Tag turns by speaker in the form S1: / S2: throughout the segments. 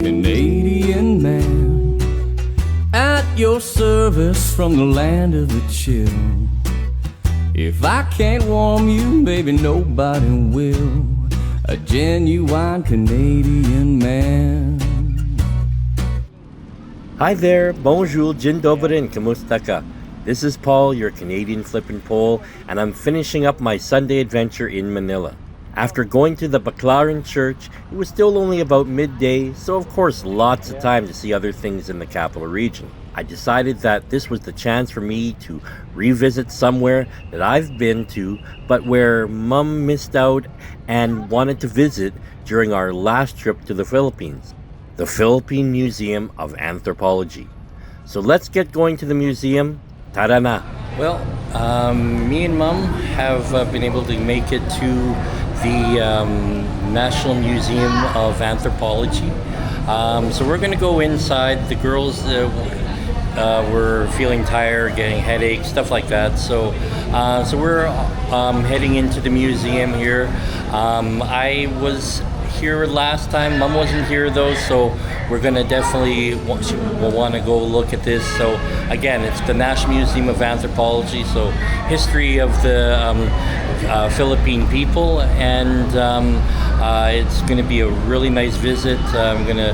S1: Canadian man, at your service from the land of the chill. If I can't warm you, baby, nobody will. A genuine Canadian man.
S2: Hi there, bonjour, dzień dobry, kamusta ka? This is Paul, your Canadian flippin' Pole, and I'm finishing up my Sunday adventure in Manila. After going to the Baclaran Church, it was still only about midday, so of course lots of time to see other things in the capital region. I decided that this was the chance for me to revisit somewhere that I've been to, but where Mum missed out and wanted to visit during our last trip to the Philippines, the Philippine Museum of Anthropology. So let's get going to the museum. Tara na! Well, me and Mum have been able to make it to the National Museum of Anthropology. So we're going to go inside. The girls were feeling tired, getting headaches, stuff like that. So we're heading into the museum here. I was here last time. Mum wasn't here though, so we're gonna definitely want to go look at this. So again, it's the National Museum of Anthropology, so history of the Philippine people, and it's going to be a really nice visit. I'm going to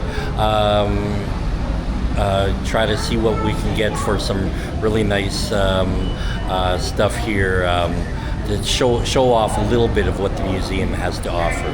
S2: try to see what we can get for some really nice stuff here to show off a little bit of what the museum has to offer.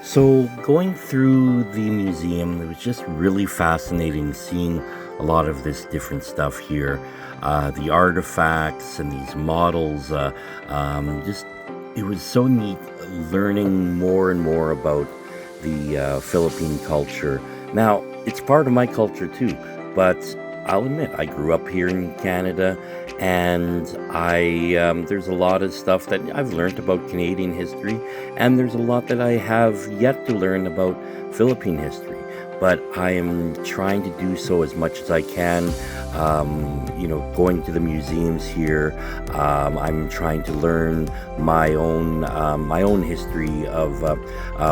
S2: So going through the museum, it was just really fascinating seeing a lot of this different stuff here. The artifacts and these models, it was so neat learning more and more about the Philippine culture. Now, it's part of my culture too, but I'll admit, I grew up here in Canada, and there's a lot of stuff that I've learned about Canadian history, and there's a lot that I have yet to learn about Philippine history. But I am trying to do so as much as I can. Going to the museums here, I'm trying to learn my own history of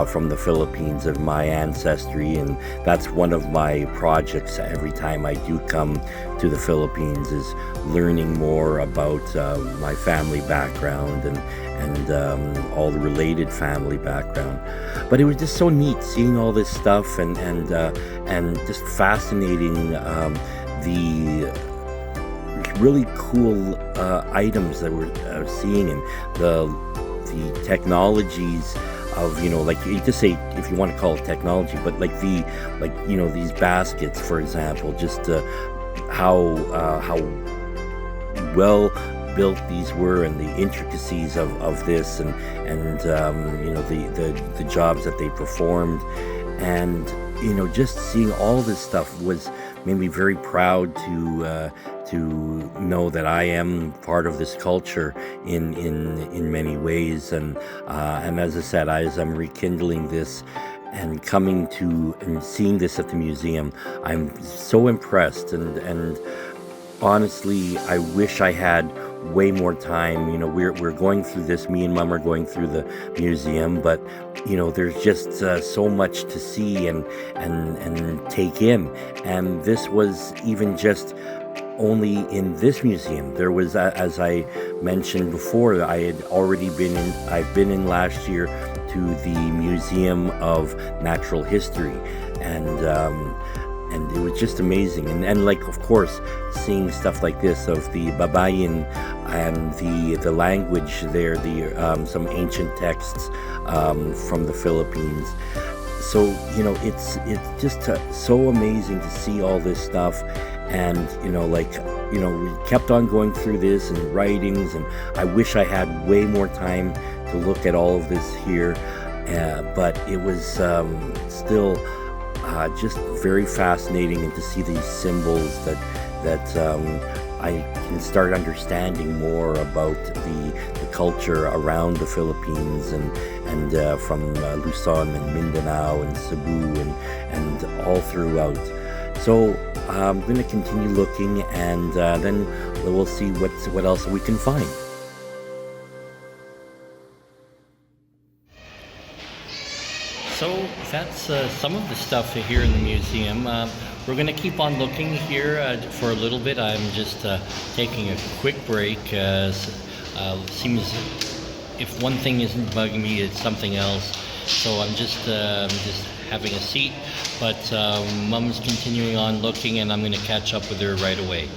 S2: from the Philippines, of my ancestry, and that's one of my projects every time I do come to the Philippines, is learning more about my family background and all the related family background. But it was just so neat seeing all this stuff, and just fascinating, the really cool items that we're seeing, and the technologies of, like, you just say, if you want to call it technology, but like these baskets, for example, just how well built these were, and the intricacies of this, and the jobs that they performed, and just seeing all this stuff made me very proud to know that I am part of this culture in many ways, and as I said, as I'm rekindling this and coming to and seeing this at the museum, I'm so impressed, and honestly, I wish I had way more time. We're going through this. Me and Mom are going through the museum, but there's just so much to see and take in. And this was even just only in this museum. There was, as I mentioned before, I've been in last year to the Museum of Natural History, and it was just amazing, and like, of course, seeing stuff like this of the Babayan and the language there, some ancient texts from the Philippines. So it's just so amazing to see all this stuff, and we kept on going through this and writings, and I wish I had way more time to look at all of this here, but it was still just very fascinating, and to see these symbols that I can start understanding more about the culture around the Philippines, and from Luzon and Mindanao and Cebu and all throughout. So I'm going to continue looking, and then we'll see what else we can find. So that's some of the stuff here in the museum. We're going to keep on looking here for a little bit. I'm just taking a quick break. Seems if one thing isn't bugging me, it's something else. So I'm just having a seat. But Mom's continuing on looking, and I'm going to catch up with her right away.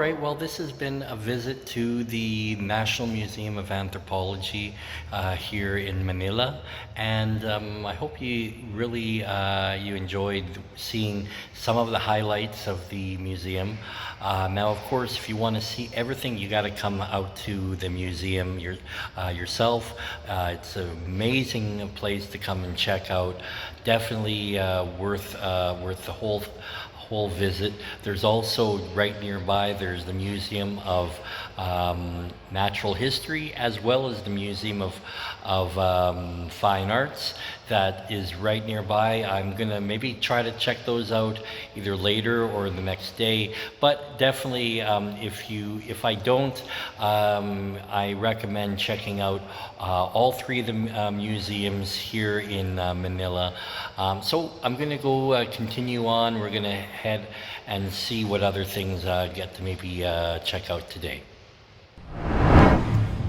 S2: right, well, this has been a visit to the National Museum of Anthropology here in Manila, and I hope you really you enjoyed seeing some of the highlights of the museum. Now, of course, if you want to see everything, you got to come out to the museum yourself. It's an amazing place to come and check out. Definitely worth the whole visit. There's also right nearby, there's the Museum of Natural History, as well as the Museum of Fine Arts that is right nearby. I'm gonna maybe try to check those out either later or the next day, but definitely if I don't, I recommend checking out all three of the museums here in Manila. So I'm gonna go continue on. We're gonna head and see what other things get to maybe check out today.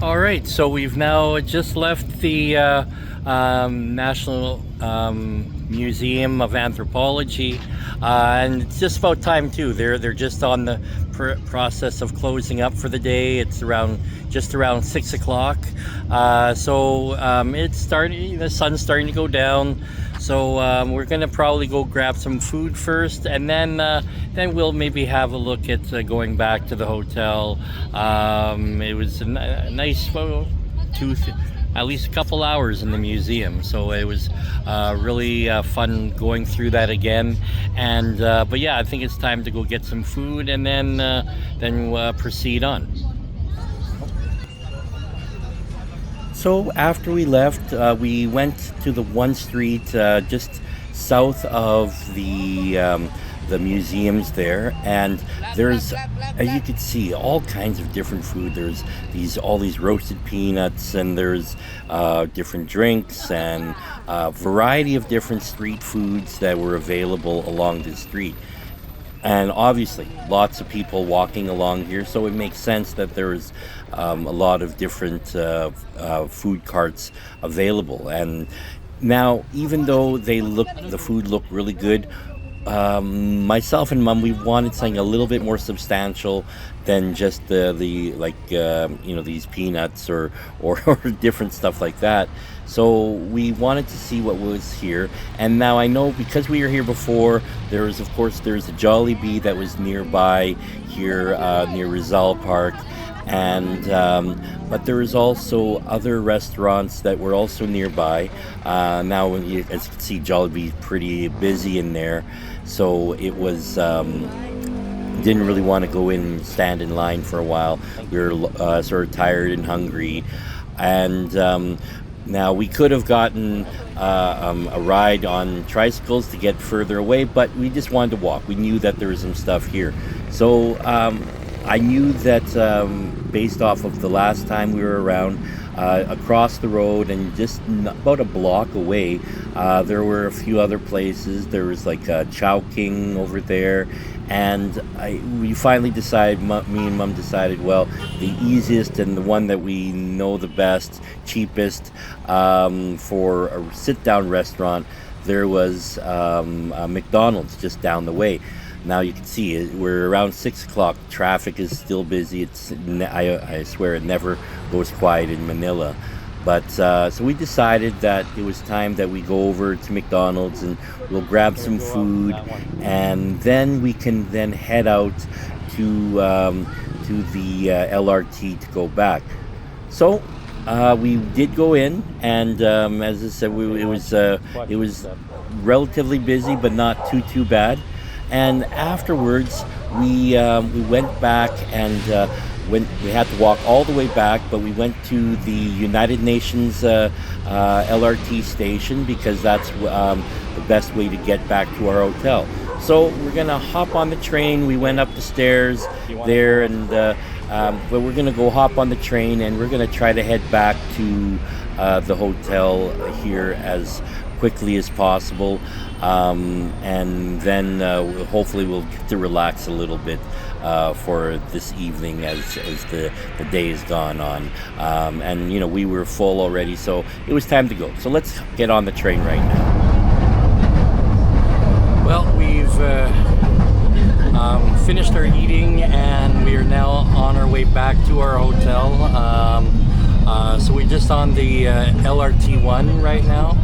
S2: All right, so we've now just left the National Museum of Anthropology, and it's just about time too. They're just on the process of closing up for the day. It's just around 6 o'clock. So it's starting. The sun's starting to go down. So we're gonna probably go grab some food first, and then we'll maybe have a look at going back to the hotel. It was a nice, well, at least a couple hours in the museum, so it was really fun going through that again. And but yeah, I think it's time to go get some food, and then proceed on. So after we left, we went to the one street just south of the museums there, and there's, as you could see, all kinds of different food. There's all these roasted peanuts, and there's different drinks, and a variety of different street foods that were available along the street. And obviously, lots of people walking along here, so it makes sense that there's a lot of different food carts available. And now, even though the food looked really good, myself and Mom, we wanted something a little bit more substantial than just these peanuts or different stuff like that. So we wanted to see what was here. And now I know, because we were here before, there's a Jollibee that was nearby here near Rizal Park. And but there is also other restaurants that were also nearby. Now, as you can see, Jollibee is pretty busy in there, so it was didn't really want to go in and stand in line for a while. We were sort of tired and hungry, and now we could have gotten a ride on tricycles to get further away, but we just wanted to walk. We knew that there was some stuff here, so I knew that based off of the last time we were around, across the road and just about a block away, there were a few other places. There was like Chowking over there, and we finally decided, me and Mom decided, well, the easiest and the one that we know the best, cheapest for a sit-down restaurant, there was a McDonald's just down the way. Now you can see we're around 6 o'clock. Traffic is still busy. I swear it never goes quiet in Manila. But so we decided that it was time that we go over to McDonald's and we'll grab some food, and then we can then head out to the LRT to go back. So we did go in, and as I said, it was relatively busy, but not too bad. And afterwards, we went back, and we had to walk all the way back, but we went to the United Nations LRT station, because that's the best way to get back to our hotel. So we're gonna hop on the train. We went up the stairs there, and but we're gonna go hop on the train, and we're gonna try to head back to the hotel here as quickly as possible, and then hopefully we'll get to relax a little bit for this evening as the day has gone on, and we were full already, so it was time to go. So let's get on the train right now. Well, we've Finished our eating and we are now on our way back to our hotel. So we're just on the LRT1 right now.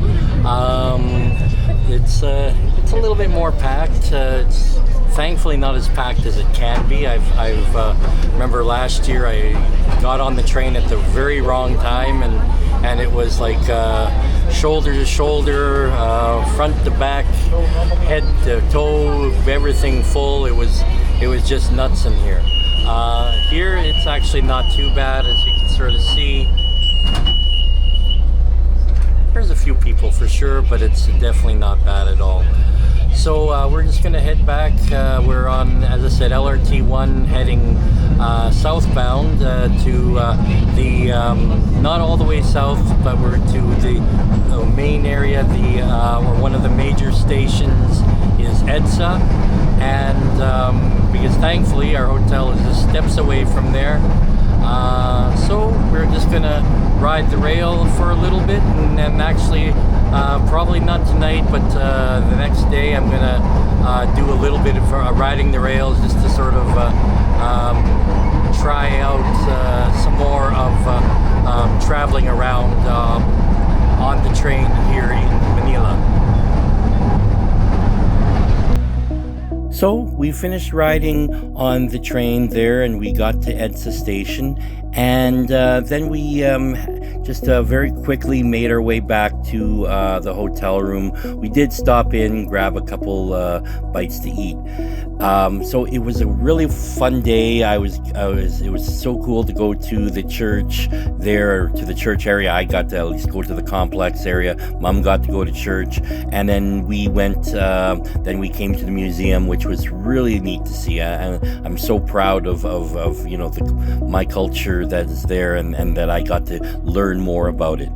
S2: It's a little bit more packed. It's thankfully not as packed as it can be. I've remember last year I got on the train at the very wrong time and it was like shoulder to shoulder, front to back, head to toe, everything full. It was just nuts in here. Here it's actually not too bad, as you can sort of see. There's a few people for sure, but it's definitely not bad at all. So we're just gonna head back. We're on, as I said, LRT1 heading southbound to the not all the way south, but we're to the main area. Or one of the major stations is EDSA, and because thankfully our hotel is just steps away from there. So we're just gonna ride the rail for a little bit, and then actually probably not tonight, but the next day I'm gonna do a little bit of riding the rails just to sort of try out some more of traveling around on the train here in Manila. So we finished riding on the train there and we got to EDSA station, and then we just very quickly made our way back to the hotel room. We did stop in, grab a couple bites to eat. So it was a really fun day. It was so cool to go to the church there, to the church area. I got to at least go to the complex area. Mom got to go to church, and then we went. Then we came to the museum, which was really neat to see. I'm so proud of you know my culture that is there, and that I got to learn more about it.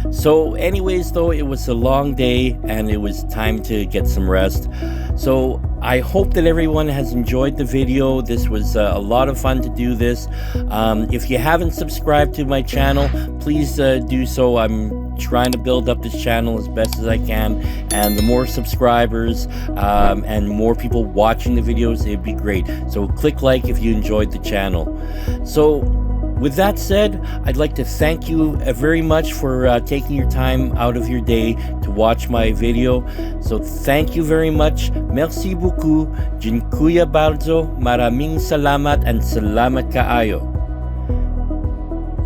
S2: So, anyways, though, it was a long day, and it was time to get some rest. So I hope that everyone has enjoyed the video. This was a lot of fun to do this. If you haven't subscribed to my channel, please do so. I'm trying to build up this channel as best as I can, and the more subscribers and more people watching the videos, it'd be great. So click like if you enjoyed the channel. So with that said, I'd like to thank you very much for taking your time out of your day to watch my video. So thank you very much. Merci beaucoup. Dziękuję bardzo. Maraming salamat and salamat kaayo.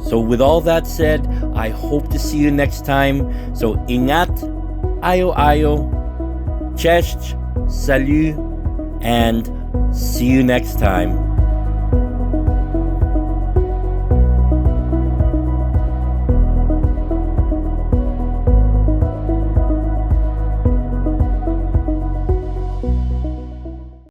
S2: So with all that said, I hope to see you next time. So ingat, ayo, cześć, salut, and see you next time.